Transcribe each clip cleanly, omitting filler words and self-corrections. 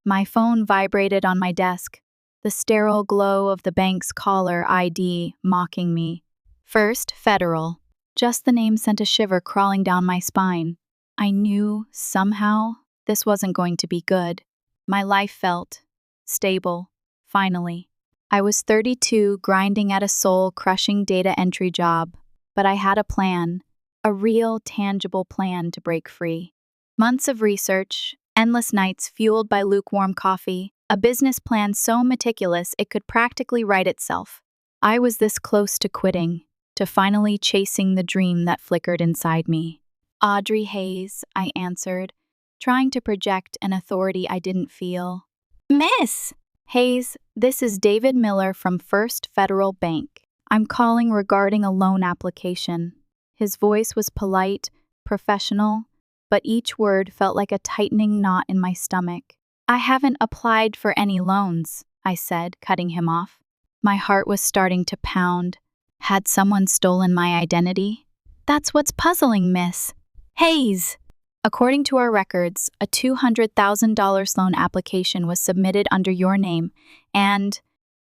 My phone vibrated on my desk, the sterile glow of the bank's caller ID mocking me. First Federal. Just the name sent a shiver crawling down my spine. I knew, somehow, this wasn't going to be good. My life felt stable, finally. I was 32, grinding at a soul-crushing data entry job, but I had a plan, a real, tangible plan to break free. Months of research, endless nights fueled by lukewarm coffee, a business plan so meticulous it could practically write itself. I was this close to quitting, to finally chasing the dream that flickered inside me. Audrey Hayes, I answered, trying to project an authority I didn't feel. Miss Hayes, this is David Miller from First Federal Bank. I'm calling regarding a loan application. His voice was polite, professional, but each word felt like a tightening knot in my stomach. I haven't applied for any loans, I said, cutting him off. My heart was starting to pound. Had someone stolen my identity? That's what's puzzling, Miss Hayes. According to our records, a $200,000 loan application was submitted under your name, and…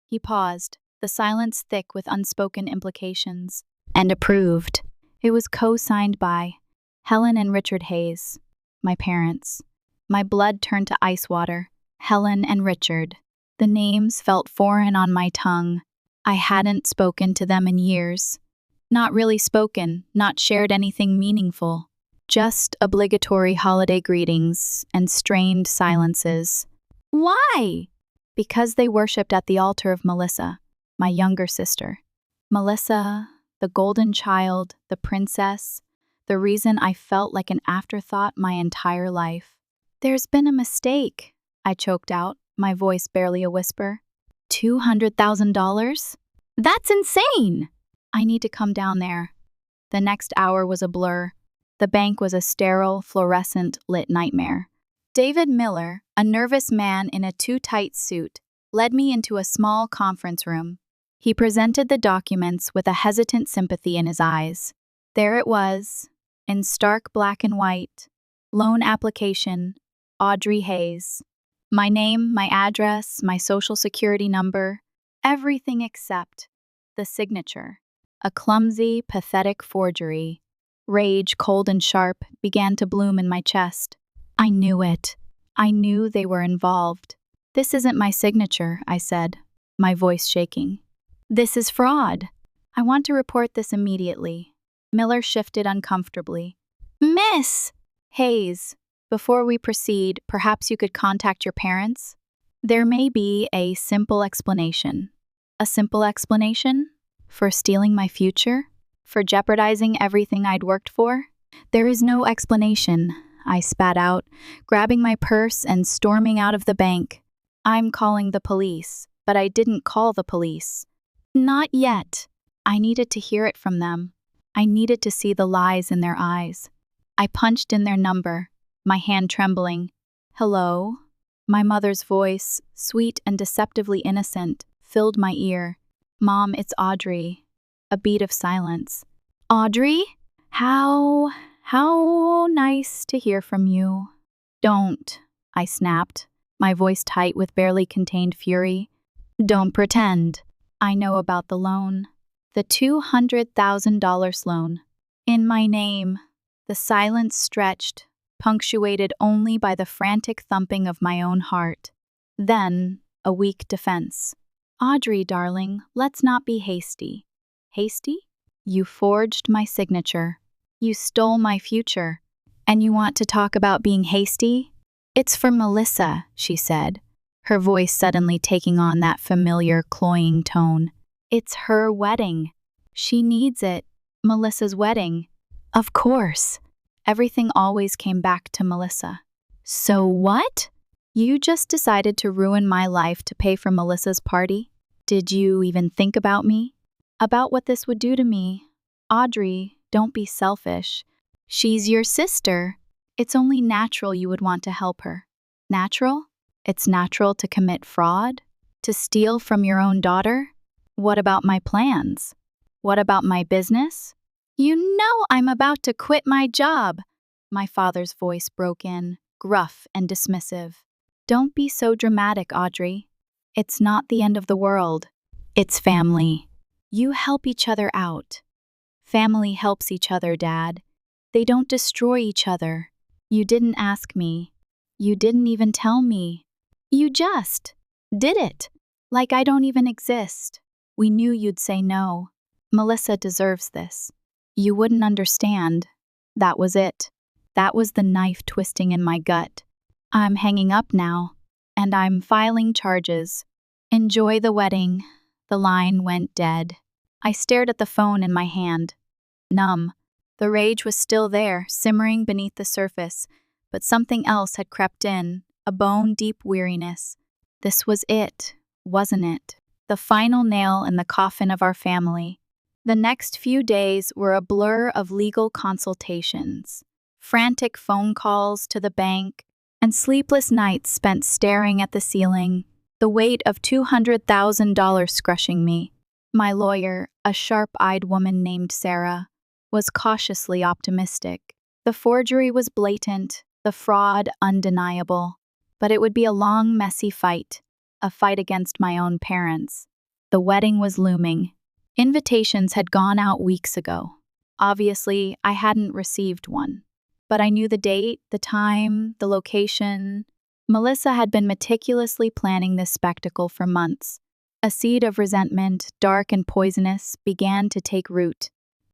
He paused, the silence thick with unspoken implications. And approved. It was co-signed by Helen and Richard Hayes, my parents. My blood turned to ice water. Helen and Richard. The names felt foreign on my tongue. I hadn't spoken to them in years. Not really spoken, not shared anything meaningful. Just obligatory holiday greetings and strained silences. Why? Because they worshipped at the altar of Melissa, my younger sister. Melissa, the golden child, the princess, the reason I felt like an afterthought my entire life. There's been a mistake, I choked out, my voice barely a whisper. $200,000? That's insane! I need to come down there. The next hour was a blur. The bank was a sterile, fluorescent-lit nightmare. David Miller, a nervous man in a too-tight suit, led me into a small conference room. He presented the documents with a hesitant sympathy in his eyes. There it was, in stark black and white. Loan application, Audrey Hayes. My name, my address, my social security number, everything except the signature. A clumsy, pathetic forgery. Rage, cold and sharp, began to bloom in my chest. I knew it. I knew they were involved. This isn't my signature, I said, my voice shaking. This is fraud. I want to report this immediately. Miller shifted uncomfortably. Miss Hayes, before we proceed, perhaps you could contact your parents? There may be a simple explanation. A simple explanation? For stealing my future? For jeopardizing everything I'd worked for? There is no explanation, I spat out, grabbing my purse and storming out of the bank. I'm calling the police, but I didn't call the police. Not yet. I needed to hear it from them. I needed to see the lies in their eyes. I punched in their number, my hand trembling. Hello? My mother's voice, sweet and deceptively innocent, filled my ear. Mom, it's Audrey. A beat of silence. Audrey? How nice to hear from you. Don't, I snapped, my voice tight with barely contained fury. Don't pretend. I know about the loan. The $200,000 loan. In my name. The silence stretched, punctuated only by the frantic thumping of my own heart. Then, a weak defense. Audrey, darling, let's not be hasty. Hasty? You forged my signature. You stole my future. And you want to talk about being hasty? It's for Melissa, she said, her voice suddenly taking on that familiar, cloying tone. It's her wedding. She needs it. Melissa's wedding. Of course. Everything always came back to Melissa. So what? You just decided to ruin my life to pay for Melissa's party? Did you even think about me? About what this would do to me? Audrey, don't be selfish. She's your sister. It's only natural you would want to help her. Natural? It's natural to commit fraud? To steal from your own daughter? What about my plans? What about my business? You know I'm about to quit my job. My father's voice broke in, gruff and dismissive. Don't be so dramatic, Audrey. It's not the end of the world. It's family. You help each other out. Family helps each other, Dad. They don't destroy each other. You didn't ask me. You didn't even tell me. You just did it. Like I don't even exist. We knew you'd say no. Melissa deserves this. You wouldn't understand. That was it. That was the knife twisting in my gut. I'm hanging up now, and I'm filing charges. Enjoy the wedding. The line went dead. I stared at the phone in my hand. Numb. The rage was still there, simmering beneath the surface, but something else had crept in, a bone-deep weariness. This was it, wasn't it? The final nail in the coffin of our family. The next few days were a blur of legal consultations, frantic phone calls to the bank, and sleepless nights spent staring at the ceiling, the weight of $200,000 crushing me. My lawyer, a sharp-eyed woman named Sarah, was cautiously optimistic. The forgery was blatant, the fraud undeniable, but it would be a long, messy fight, a fight against my own parents. The wedding was looming. Invitations had gone out weeks ago. Obviously, I hadn't received one. But I knew the date, the time, the location. Melissa had been meticulously planning this spectacle for months. A seed of resentment, dark and poisonous, began to take root.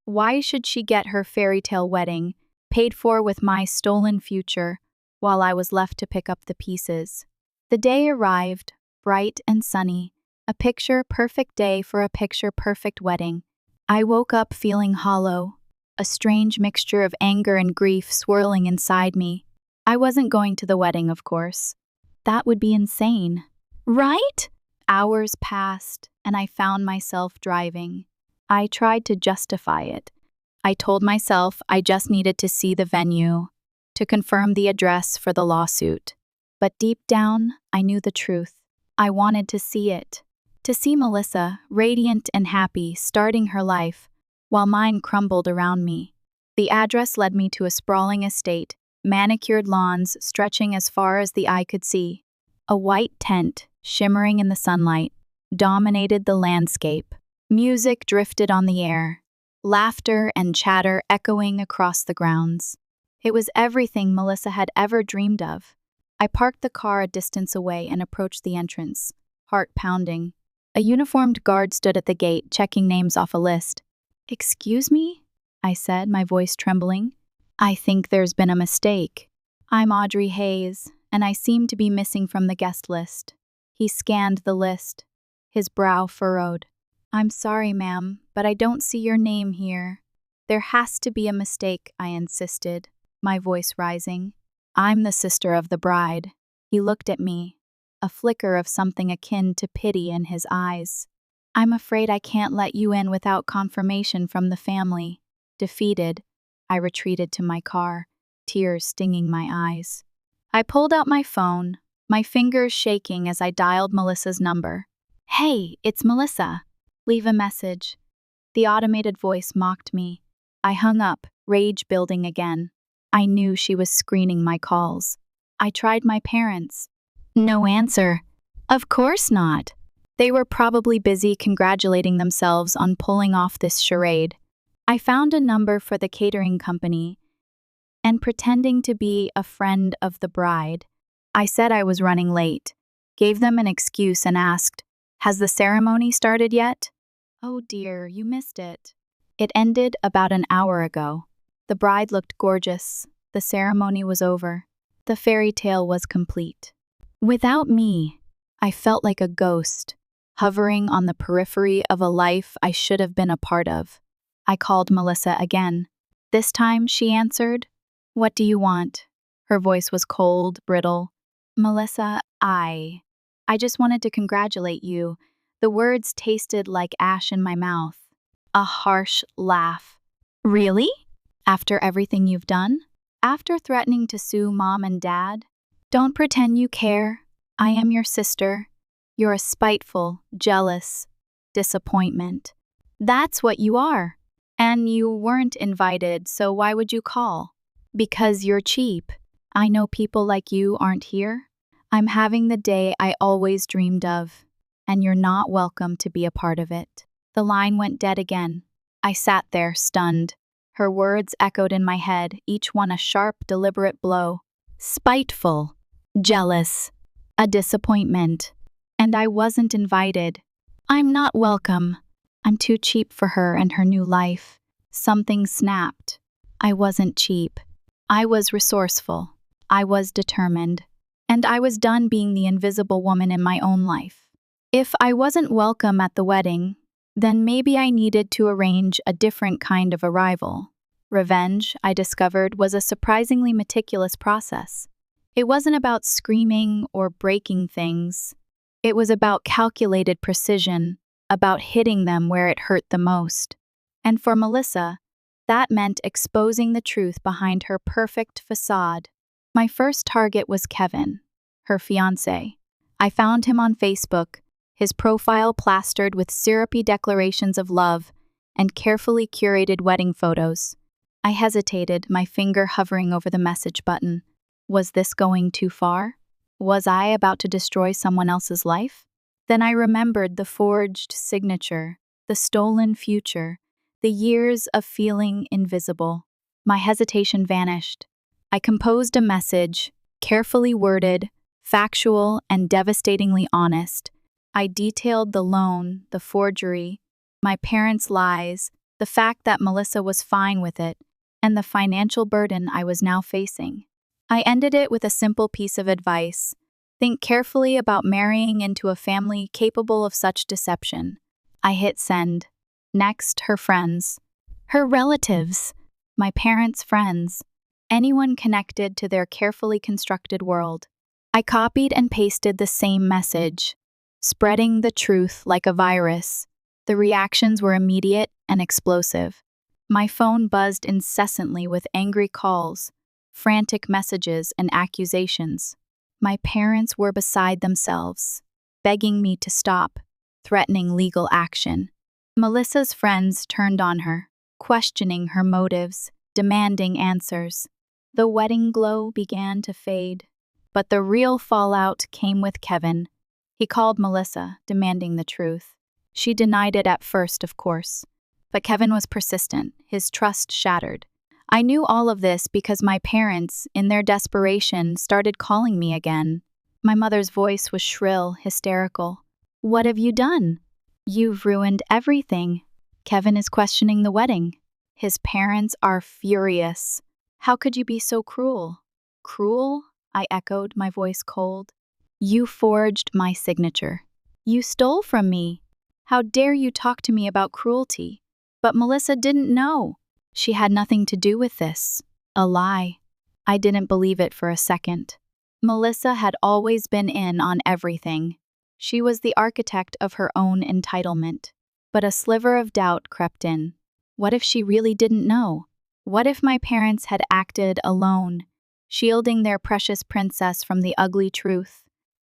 Why should she get her fairy tale wedding, paid for with my stolen future, while I was left to pick up the pieces? The day arrived, bright and sunny, a picture-perfect day for a picture-perfect wedding. I woke up feeling hollow, a strange mixture of anger and grief swirling inside me. I wasn't going to the wedding, of course. That would be insane. Right? Hours passed, and I found myself driving. I tried to justify it. I told myself I just needed to see the venue, to confirm the address for the lawsuit. But deep down, I knew the truth. I wanted to see it. To see Melissa, radiant and happy, starting her life, while mine crumbled around me. The address led me to a sprawling estate, manicured lawns stretching as far as the eye could see. A white tent, shimmering in the sunlight, dominated the landscape. Music drifted on the air, laughter and chatter echoing across the grounds. It was everything Melissa had ever dreamed of. I parked the car a distance away and approached the entrance, heart pounding. A uniformed guard stood at the gate, checking names off a list. "Excuse me?" I said, my voice trembling. "I think there's been a mistake. I'm Audrey Hayes, and I seem to be missing from the guest list." He scanned the list, his brow furrowed. "I'm sorry, ma'am, but I don't see your name here." "There has to be a mistake," I insisted, my voice rising. "I'm the sister of the bride." He looked at me, a flicker of something akin to pity in his eyes. "I'm afraid I can't let you in without confirmation from the family." Defeated, I retreated to my car, tears stinging my eyes. I pulled out my phone, my fingers shaking as I dialed Melissa's number. "Hey, it's Melissa. Leave a message." The automated voice mocked me. I hung up, rage building again. I knew she was screening my calls. I tried my parents. No answer. Of course not. They were probably busy congratulating themselves on pulling off this charade. I found a number for the catering company, and pretending to be a friend of the bride, I said I was running late, gave them an excuse and asked, "Has the ceremony started yet?" "Oh dear, you missed it. It ended about an hour ago. The bride looked gorgeous. The ceremony was over. The fairy tale was complete. Without me, I felt like a ghost, hovering on the periphery of a life I should have been a part of. I called Melissa again. This time she answered, "What do you want?" Her voice was cold, brittle. "Melissa, I just wanted to congratulate you." The words tasted like ash in my mouth. A harsh laugh. "Really? After everything you've done? After threatening to sue Mom and Dad? Don't pretend you care. I am your sister. You're a spiteful, jealous disappointment. That's what you are. And you weren't invited, so why would you call? Because you're cheap. I know people like you aren't here. I'm having the day I always dreamed of, and you're not welcome to be a part of it." The line went dead again. I sat there, stunned. Her words echoed in my head, each one a sharp, deliberate blow. Spiteful, jealous, a disappointment. And I wasn't invited. I'm not welcome. I'm too cheap for her and her new life. Something snapped. I wasn't cheap. I was resourceful. I was determined. And I was done being the invisible woman in my own life. If I wasn't welcome at the wedding, then maybe I needed to arrange a different kind of arrival. Revenge, I discovered, was a surprisingly meticulous process. It wasn't about screaming or breaking things. It was about calculated precision, about hitting them where it hurt the most. And for Melissa, that meant exposing the truth behind her perfect facade. My first target was Kevin, her fiancé. I found him on Facebook, his profile plastered with syrupy declarations of love and carefully curated wedding photos. I hesitated, my finger hovering over the message button. Was this going too far? Was I about to destroy someone else's life? Then I remembered the forged signature, the stolen future, the years of feeling invisible. My hesitation vanished. I composed a message, carefully worded, factual, and devastatingly honest. I detailed the loan, the forgery, my parents' lies, the fact that Melissa was fine with it, and the financial burden I was now facing. I ended it with a simple piece of advice. Think carefully about marrying into a family capable of such deception. I hit send. Next, her friends. Her relatives. My parents' friends. Anyone connected to their carefully constructed world. I copied and pasted the same message, spreading the truth like a virus. The reactions were immediate and explosive. My phone buzzed incessantly with angry calls, frantic messages, and accusations. My parents were beside themselves, begging me to stop, threatening legal action. Melissa's friends turned on her, questioning her motives, demanding answers. The wedding glow began to fade, but the real fallout came with Kevin. He called Melissa, demanding the truth. She denied it at first, of course. But Kevin was persistent, his trust shattered. I knew all of this because my parents, in their desperation, started calling me again. My mother's voice was shrill, hysterical. "What have you done? You've ruined everything." Kevin is questioning the wedding. His parents are furious. "How could you be so cruel?" "Cruel?" I echoed, my voice cold. "You forged my signature. You stole from me. How dare you talk to me about cruelty?" But Melissa didn't know. She had nothing to do with this. A lie. I didn't believe it for a second. Melissa had always been in on everything. She was the architect of her own entitlement. But a sliver of doubt crept in. What if she really didn't know? What if my parents had acted alone, shielding their precious princess from the ugly truth?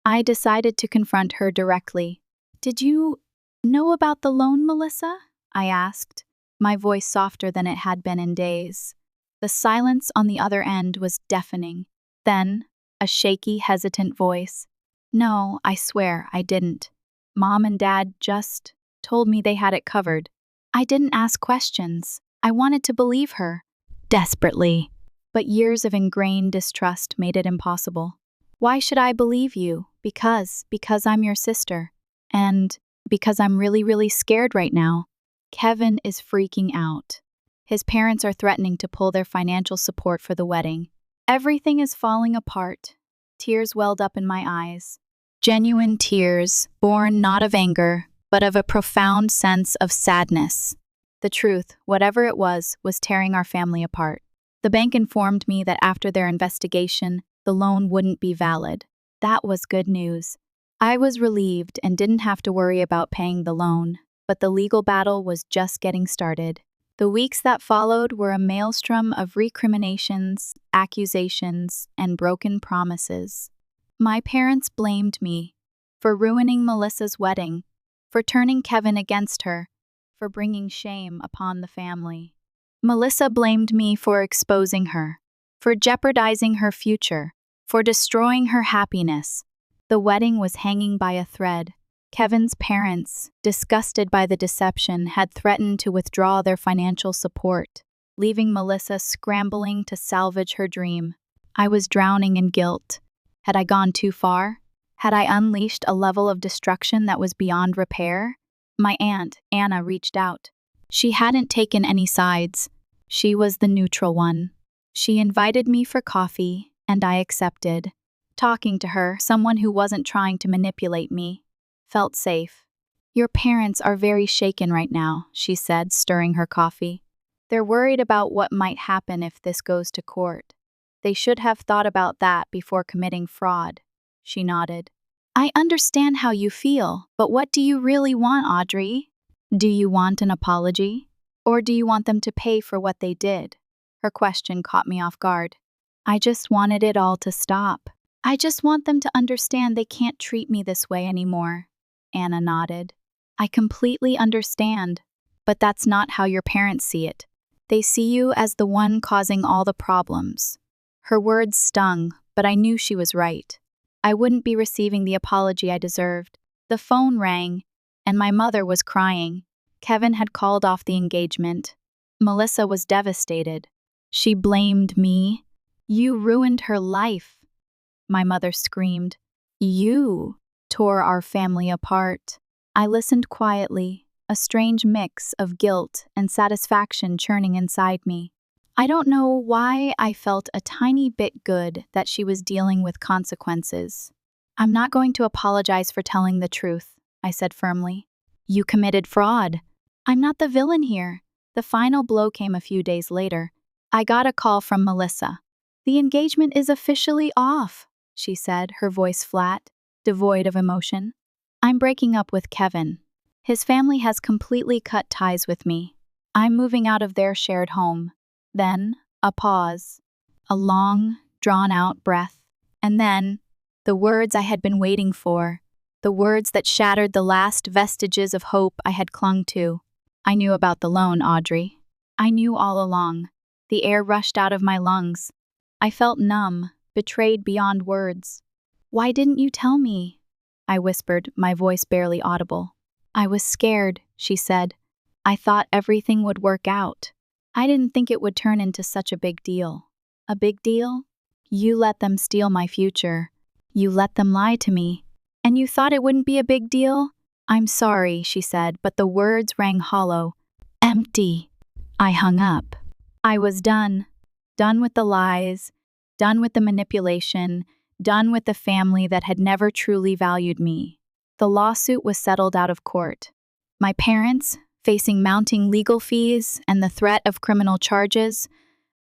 I decided to confront her directly. "Did you know about the loan, Melissa?" I asked, my voice softer than it had been in days. The silence on the other end was deafening. Then, a shaky, hesitant voice. "No, I swear I didn't. Mom and Dad just told me they had it covered. I didn't ask questions. I wanted to believe her. Desperately. But years of ingrained distrust made it impossible. Why should I believe you? Because I'm your sister. And because I'm really, really scared right now." Kevin is freaking out. His parents are threatening to pull their financial support for the wedding. Everything is falling apart. Tears welled up in my eyes. Genuine tears, born not of anger, but of a profound sense of sadness. The truth, whatever it was tearing our family apart. The bank informed me that after their investigation, the loan wouldn't be valid. That was good news. I was relieved and didn't have to worry about paying the loan. But the legal battle was just getting started. The weeks that followed were a maelstrom of recriminations, accusations, and broken promises. My parents blamed me for ruining Melissa's wedding, for turning Kevin against her, for bringing shame upon the family. Melissa blamed me for exposing her, for jeopardizing her future, for destroying her happiness. The wedding was hanging by a thread. Kevin's parents, disgusted by the deception, had threatened to withdraw their financial support, leaving Melissa scrambling to salvage her dream. I was drowning in guilt. Had I gone too far? Had I unleashed a level of destruction that was beyond repair? My aunt, Anna, reached out. She hadn't taken any sides. She was the neutral one. She invited me for coffee, and I accepted. Talking to her, someone who wasn't trying to manipulate me, felt safe. "Your parents are very shaken right now," she said, stirring her coffee. "They're worried about what might happen if this goes to court. They should have thought about that before committing fraud." She nodded. "I understand how you feel, but what do you really want, Audrey? Do you want an apology? Or do you want them to pay for what they did?" Her question caught me off guard. "I just wanted it all to stop. I just want them to understand they can't treat me this way anymore." Anna nodded. "I completely understand, but that's not how your parents see it. They see you as the one causing all the problems." Her words stung, but I knew she was right. I wouldn't be receiving the apology I deserved. The phone rang, and my mother was crying. Kevin had called off the engagement. Melissa was devastated. She blamed me. "You ruined her life." My mother screamed. "You tore our family apart." I listened quietly, a strange mix of guilt and satisfaction churning inside me. I don't know why I felt a tiny bit good that she was dealing with consequences. "I'm not going to apologize for telling the truth," I said firmly. "You committed fraud. I'm not the villain here." The final blow came a few days later. I got a call from Melissa. "The engagement is officially off," she said, her voice flat, devoid of emotion. "I'm breaking up with Kevin. His family has completely cut ties with me. I'm moving out of their shared home." Then, a pause, a long, drawn-out breath, and then, the words I had been waiting for, the words that shattered the last vestiges of hope I had clung to. "I knew about the loan, Audrey. I knew all along." The air rushed out of my lungs. I felt numb, betrayed beyond words. "Why didn't you tell me?" I whispered, my voice barely audible. "I was scared," she said. "I thought everything would work out. I didn't think it would turn into such a big deal." "A big deal? You let them steal my future. You let them lie to me. And you thought it wouldn't be a big deal?" "I'm sorry," she said, but the words rang hollow, empty. I hung up. I was done. Done with the lies, done with the manipulation, done with the family that had never truly valued me. The lawsuit was settled out of court. My parents, facing mounting legal fees and the threat of criminal charges,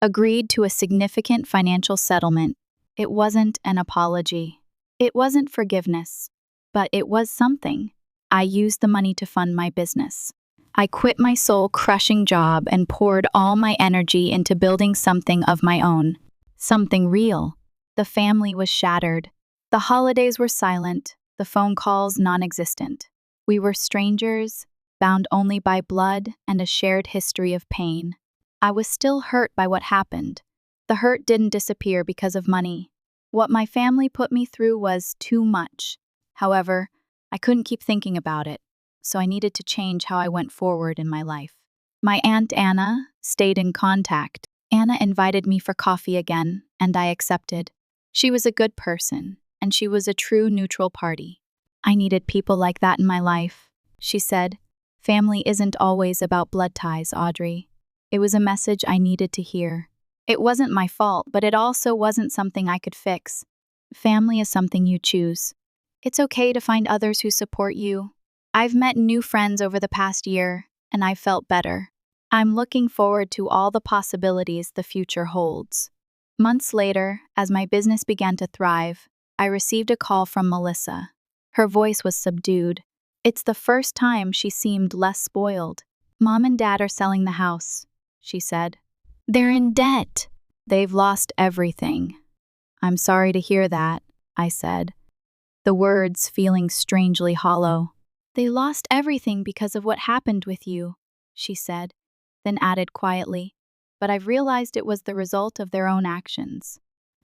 agreed to a significant financial settlement. It wasn't an apology. It wasn't forgiveness. But it was something. I used the money to fund my business. I quit my soul-crushing job and poured all my energy into building something of my own. Something real. The family was shattered. The holidays were silent, the phone calls non-existent. We were strangers, bound only by blood and a shared history of pain. I was still hurt by what happened. The hurt didn't disappear because of money. What my family put me through was too much. However, I couldn't keep thinking about it, so I needed to change how I went forward in my life. My Aunt Anna stayed in contact. Anna invited me for coffee again, and I accepted. She was a good person, and she was a true neutral party. "I needed people like that in my life," she said. "Family isn't always about blood ties, Audrey." It was a message I needed to hear. It wasn't my fault, but it also wasn't something I could fix. Family is something you choose. It's okay to find others who support you. I've met new friends over the past year, and I've felt better. I'm looking forward to all the possibilities the future holds. Months later, as my business began to thrive, I received a call from Melissa. Her voice was subdued. It's the first time she seemed less spoiled. "Mom and Dad are selling the house," she said. "They're in debt. They've lost everything." "I'm sorry to hear that," I said, the words feeling strangely hollow. "They lost everything because of what happened with you," she said, then added quietly, "but I've realized it was the result of their own actions.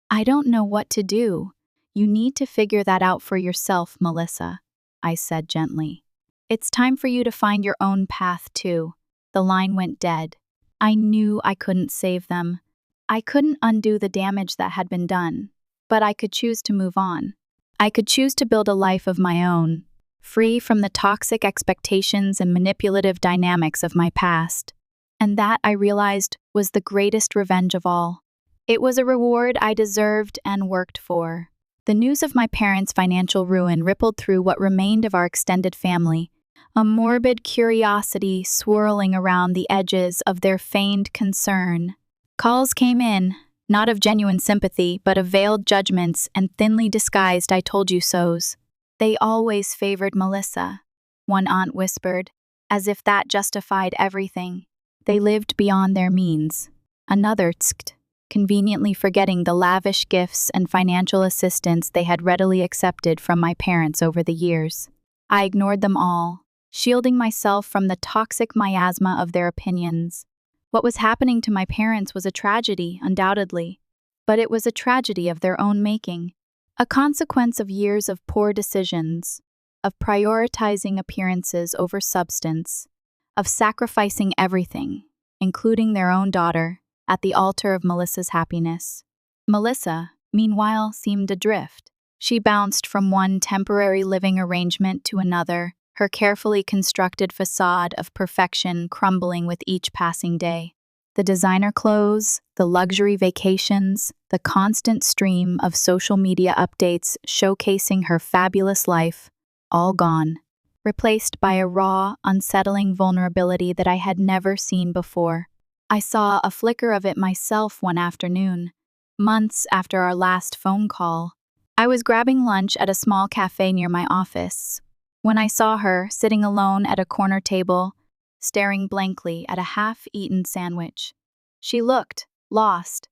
I don't know what to do. You need to figure that out for yourself, Melissa, I said gently. It's time for you to find your own path, too. The line went dead. I knew I couldn't save them. I couldn't undo the damage that had been done, but I could choose to move on. I could choose to build a life of my own, free from the toxic expectations and manipulative dynamics of my past. And that, I realized, was the greatest revenge of all. It was a reward I deserved and worked for. The news of my parents' financial ruin rippled through what remained of our extended family, a morbid curiosity swirling around the edges of their feigned concern. Calls came in, not of genuine sympathy, but of veiled judgments and thinly disguised "I told you so's." They always favored Melissa, one aunt whispered, as if that justified everything. They lived beyond their means. Another tsked, conveniently forgetting the lavish gifts and financial assistance they had readily accepted from my parents over the years. I ignored them all, shielding myself from the toxic miasma of their opinions. What was happening to my parents was a tragedy, undoubtedly, but it was a tragedy of their own making, a consequence of years of poor decisions, of prioritizing appearances over substance, of sacrificing everything, including their own daughter, at the altar of Melissa's happiness. Melissa, meanwhile, seemed adrift. She bounced from one temporary living arrangement to another, her carefully constructed facade of perfection crumbling with each passing day. The designer clothes, the luxury vacations, the constant stream of social media updates showcasing her fabulous life, all gone, replaced by a raw, unsettling vulnerability that I had never seen before. I saw a flicker of it myself one afternoon, months after our last phone call. I was grabbing lunch at a small cafe near my office when I saw her sitting alone at a corner table, staring blankly at a half-eaten sandwich. She looked lost,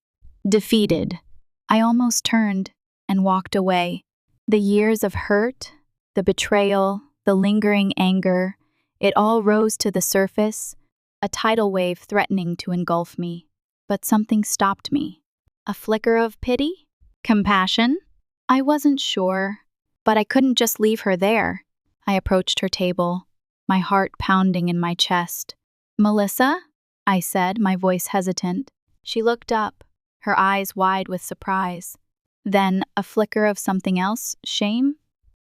defeated. I almost turned and walked away. The years of hurt, the betrayal, the lingering anger, it all rose to the surface, a tidal wave threatening to engulf me. But something stopped me. A flicker of pity? Compassion? I wasn't sure, but I couldn't just leave her there. I approached her table, my heart pounding in my chest. "Melissa?" I said, my voice hesitant. She looked up, her eyes wide with surprise. Then a flicker of something else, shame?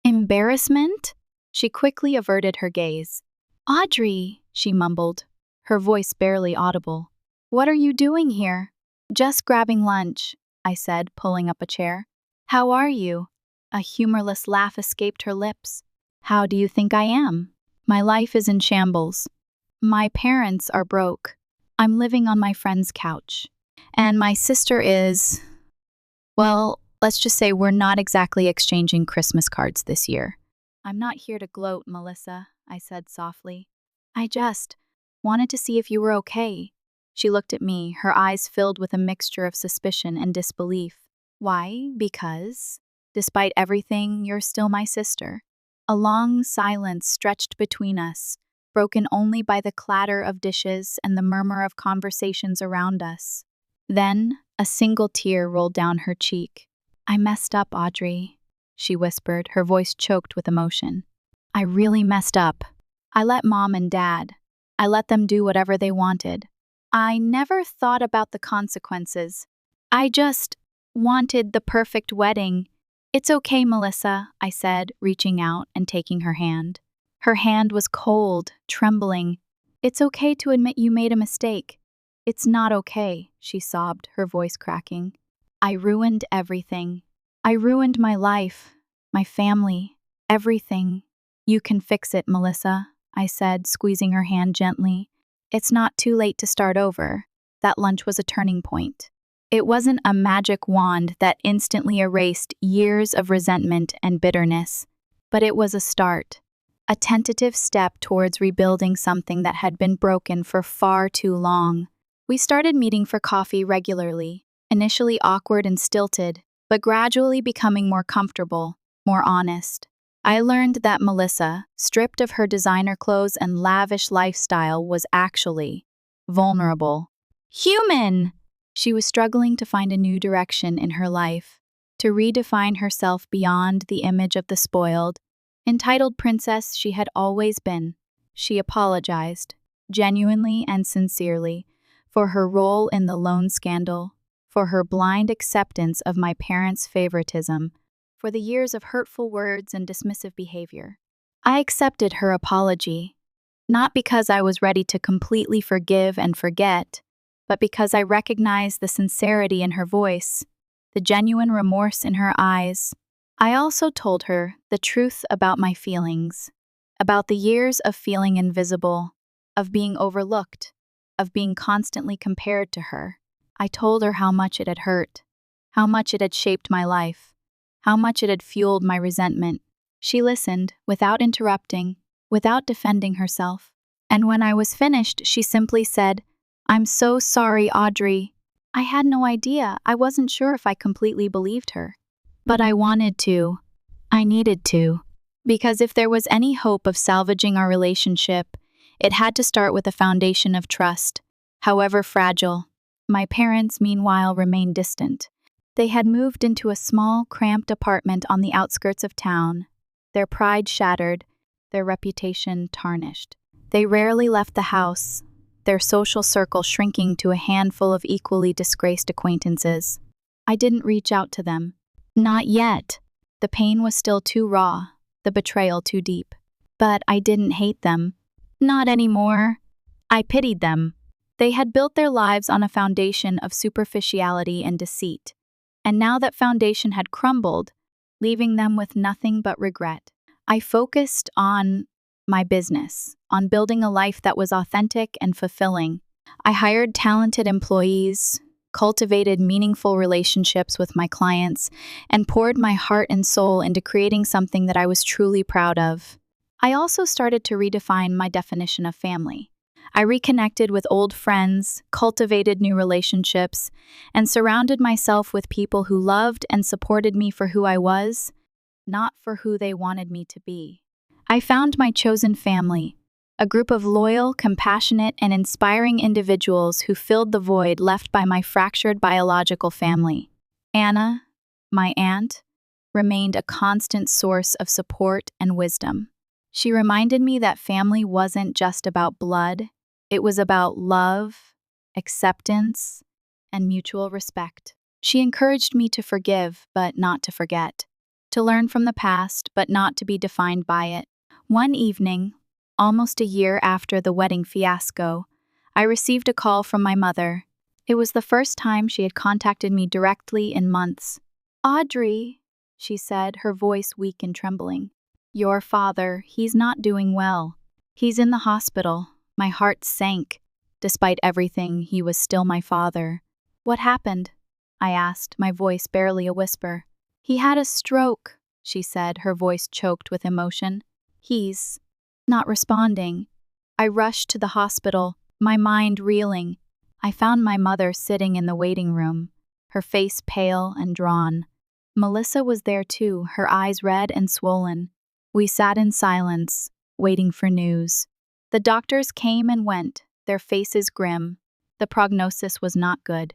Embarrassment? She quickly averted her gaze. "Audrey," she mumbled, her voice barely audible. "What are you doing here?" "Just grabbing lunch," I said, pulling up a chair. "How are you?" A humorless laugh escaped her lips. "How do you think I am? My life is in shambles. My parents are broke. I'm living on my friend's couch. And my sister is... well, let's just say we're not exactly exchanging Christmas cards this year." "I'm not here to gloat, Melissa," I said softly. "I just wanted to see if you were okay." She looked at me, her eyes filled with a mixture of suspicion and disbelief. "Why? Because, despite everything, you're still my sister." A long silence stretched between us, broken only by the clatter of dishes and the murmur of conversations around us. Then, a single tear rolled down her cheek. "I messed up, Audrey," she whispered, her voice choked with emotion. "I really messed up. I let Mom and Dad. I let them do whatever they wanted. I never thought about the consequences. I just wanted the perfect wedding." "It's okay, Melissa," I said, reaching out and taking her hand. Her hand was cold, trembling. "It's okay to admit you made a mistake." "It's not okay," she sobbed, her voice cracking. "I ruined everything. I ruined my life, my family, everything." "You can fix it, Melissa," I said, squeezing her hand gently. "It's not too late to start over." That lunch was a turning point. It wasn't a magic wand that instantly erased years of resentment and bitterness, but it was a start, a tentative step towards rebuilding something that had been broken for far too long. We started meeting for coffee regularly, initially awkward and stilted, but gradually becoming more comfortable, more honest. I learned that Melissa, stripped of her designer clothes and lavish lifestyle, was actually vulnerable. Human! She was struggling to find a new direction in her life. to redefine herself beyond the image of the spoiled, entitled princess she had always been. She apologized, genuinely and sincerely, for her role in the loan scandal, for her blind acceptance of my parents' favoritism, for the years of hurtful words and dismissive behavior. I accepted her apology, not because I was ready to completely forgive and forget, but because I recognized the sincerity in her voice, the genuine remorse in her eyes. I also told her the truth about my feelings, about the years of feeling invisible, of being overlooked, of being constantly compared to her. I told her how much it had hurt, how much it had shaped my life, how much it had fueled my resentment. She listened, without interrupting, without defending herself. And when I was finished, she simply said, "I'm so sorry, Audrey." I had no idea. I wasn't sure if I completely believed her. But I wanted to. I needed to. Because if there was any hope of salvaging our relationship, it had to start with a foundation of trust, however fragile. My parents, meanwhile, remained distant. They had moved into a small, cramped apartment on the outskirts of town, their pride shattered, their reputation tarnished. They rarely left the house, their social circle shrinking to a handful of equally disgraced acquaintances. I didn't reach out to them. Not yet. The pain was still too raw, the betrayal too deep. But I didn't hate them. Not anymore. I pitied them. They had built their lives on a foundation of superficiality and deceit. And now that foundation had crumbled, leaving them with nothing but regret. I focused on my business, on building a life that was authentic and fulfilling. I hired talented employees, cultivated meaningful relationships with my clients, and poured my heart and soul into creating something that I was truly proud of. I also started to redefine my definition of family. I reconnected with old friends, cultivated new relationships, and surrounded myself with people who loved and supported me for who I was, not for who they wanted me to be. I found my chosen family, a group of loyal, compassionate, and inspiring individuals who filled the void left by my fractured biological family. Anna, my aunt, remained a constant source of support and wisdom. She reminded me that family wasn't just about blood, it was about love, acceptance, and mutual respect. She encouraged me to forgive, but not to forget, to learn from the past, but not to be defined by it. One evening, almost a year after the wedding fiasco, I received a call from my mother. It was the first time she had contacted me directly in months. "Audrey," she said, her voice weak and trembling. "Your father, he's not doing well. He's in the hospital." My heart sank. Despite everything, he was still my father. "What happened?" I asked, my voice barely a whisper. "He had a stroke," she said, her voice choked with emotion. "He's not responding." I rushed to the hospital, my mind reeling. I found my mother sitting in the waiting room, her face pale and drawn. Melissa was there too, her eyes red and swollen. We sat in silence, waiting for news. The doctors came and went, their faces grim. The prognosis was not good.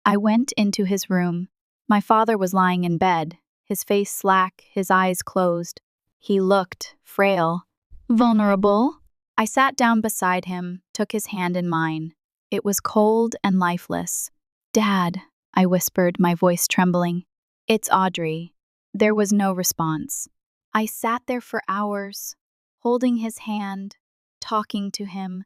I went into his room. My father was lying in bed, his face slack, his eyes closed. He looked frail, vulnerable. I sat down beside him, took his hand in mine. It was cold and lifeless. "Dad," I whispered, my voice trembling. "It's Audrey." There was no response. I sat there for hours, holding his hand, talking to him,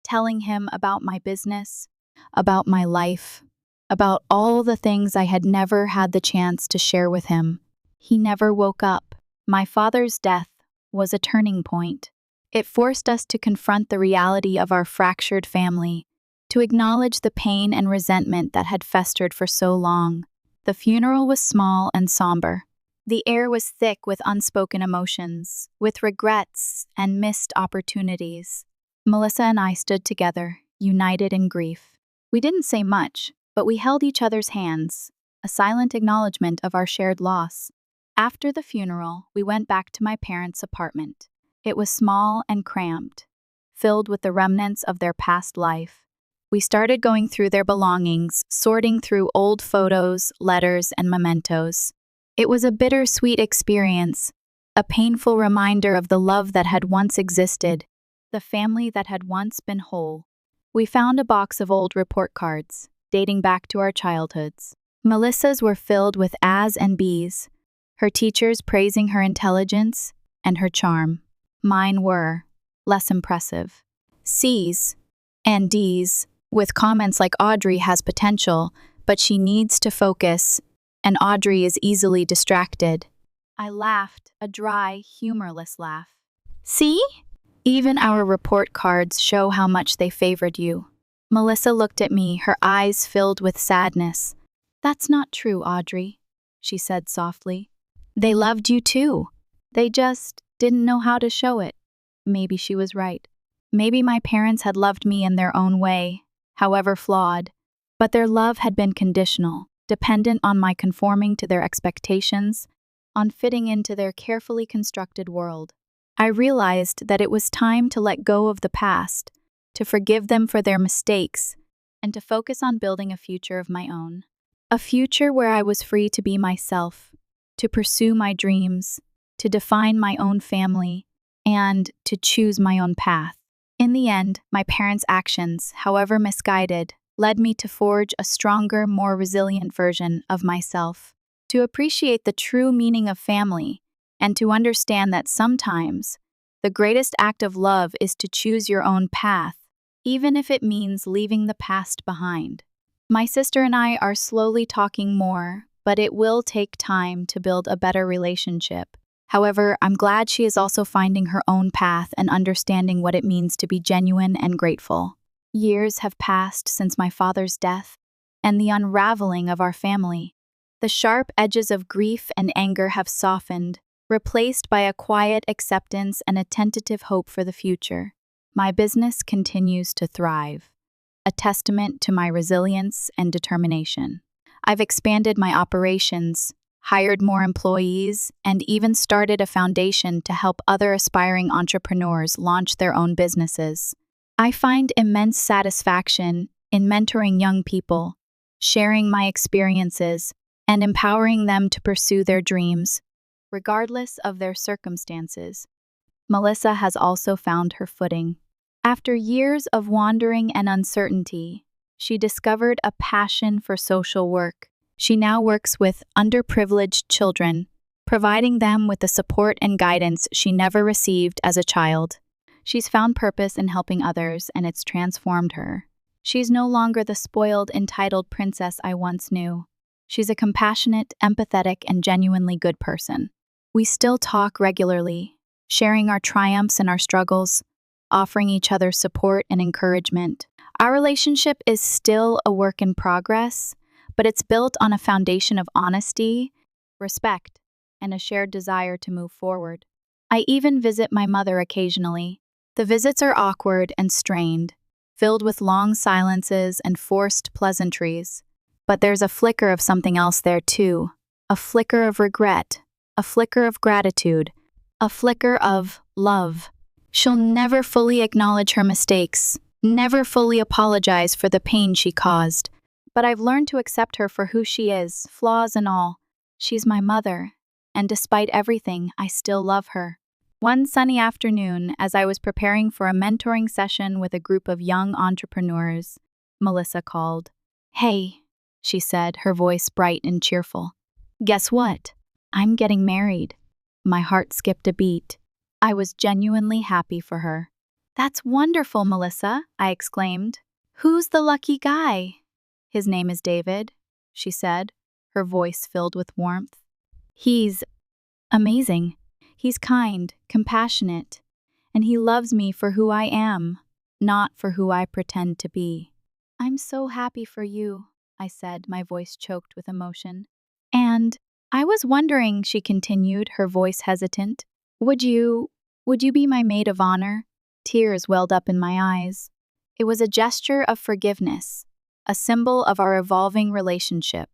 telling him about my business, about my life, about all the things I had never had the chance to share with him. He never woke up. My father's death was a turning point. It forced us to confront the reality of our fractured family, to acknowledge the pain and resentment that had festered for so long. The funeral was small and somber. The air was thick with unspoken emotions, with regrets and missed opportunities. Melissa and I stood together, united in grief. We didn't say much, but we held each other's hands, a silent acknowledgement of our shared loss. After the funeral, we went back to my parents' apartment. It was small and cramped, filled with the remnants of their past life. We started going through their belongings, sorting through old photos, letters, and mementos. It was a bittersweet experience, a painful reminder of the love that had once existed, the family that had once been whole. We found a box of old report cards, dating back to our childhoods. Melissa's were filled with A's and B's, her teachers praising her intelligence and her charm. Mine were less impressive. C's and D's, with comments like Audrey has potential, but she needs to focus, and Audrey is easily distracted. I laughed, a dry, humorless laugh. See? Even our report cards show how much they favored you. Melissa looked at me, her eyes filled with sadness. That's not true, Audrey, she said softly. They loved you too. They just didn't know how to show it. Maybe she was right. Maybe my parents had loved me in their own way, however flawed, but their love had been conditional, dependent on my conforming to their expectations, on fitting into their carefully constructed world. I realized that it was time to let go of the past, to forgive them for their mistakes, and to focus on building a future of my own. A future where I was free to be myself, to pursue my dreams, to define my own family, and to choose my own path. In the end, my parents' actions, however misguided, led me to forge a stronger, more resilient version of myself, to appreciate the true meaning of family, and to understand that sometimes the greatest act of love is to choose your own path, even if it means leaving the past behind. My sister and I are slowly talking more, but it will take time to build a better relationship. However, I'm glad she is also finding her own path and understanding what it means to be genuine and grateful. Years have passed since my father's death and the unraveling of our family. The sharp edges of grief and anger have softened, replaced by a quiet acceptance and a tentative hope for the future. My business continues to thrive, a testament to my resilience and determination. I've expanded my operations, hired more employees, and even started a foundation to help other aspiring entrepreneurs launch their own businesses. I find immense satisfaction in mentoring young people, sharing my experiences, and empowering them to pursue their dreams, regardless of their circumstances. Melissa has also found her footing. After years of wandering and uncertainty, she discovered a passion for social work. She now works with underprivileged children, providing them with the support and guidance she never received as a child. She's found purpose in helping others, and it's transformed her. She's no longer the spoiled, entitled princess I once knew. She's a compassionate, empathetic, and genuinely good person. We still talk regularly, sharing our triumphs and our struggles, offering each other support and encouragement. Our relationship is still a work in progress, but it's built on a foundation of honesty, respect, and a shared desire to move forward. I even visit my mother occasionally. The visits are awkward and strained, filled with long silences and forced pleasantries. But there's a flicker of something else there too, a flicker of regret, a flicker of gratitude, a flicker of love. She'll never fully acknowledge her mistakes, never fully apologize for the pain she caused. But I've learned to accept her for who she is, flaws and all. She's my mother, and despite everything, I still love her. One sunny afternoon, as I was preparing for a mentoring session with a group of young entrepreneurs, Melissa called. "Hey," she said, her voice bright and cheerful. "Guess what? I'm getting married." My heart skipped a beat. I was genuinely happy for her. "That's wonderful, Melissa," I exclaimed. "Who's the lucky guy?" "His name is David," she said, her voice filled with warmth. "He's amazing. He's kind, compassionate, and he loves me for who I am, not for who I pretend to be." "I'm so happy for you," I said, my voice choked with emotion. "And I was wondering," she continued, her voice hesitant, Would you be my maid of honor?" Tears welled up in my eyes. It was a gesture of forgiveness, a symbol of our evolving relationship,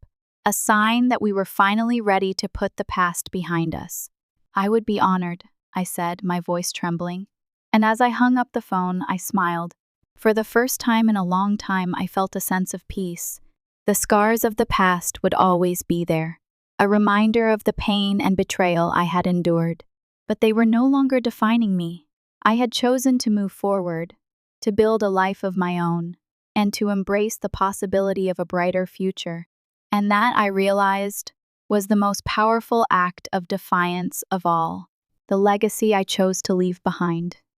a sign that we were finally ready to put the past behind us. "I would be honored," I said, my voice trembling. And as I hung up the phone, I smiled. For the first time in a long time, I felt a sense of peace. The scars of the past would always be there. a reminder of the pain and betrayal I had endured. But they were no longer defining me. I had chosen to move forward, to build a life of my own, and to embrace the possibility of a brighter future. And that, I realized, was the most powerful act of defiance of all, the legacy I chose to leave behind.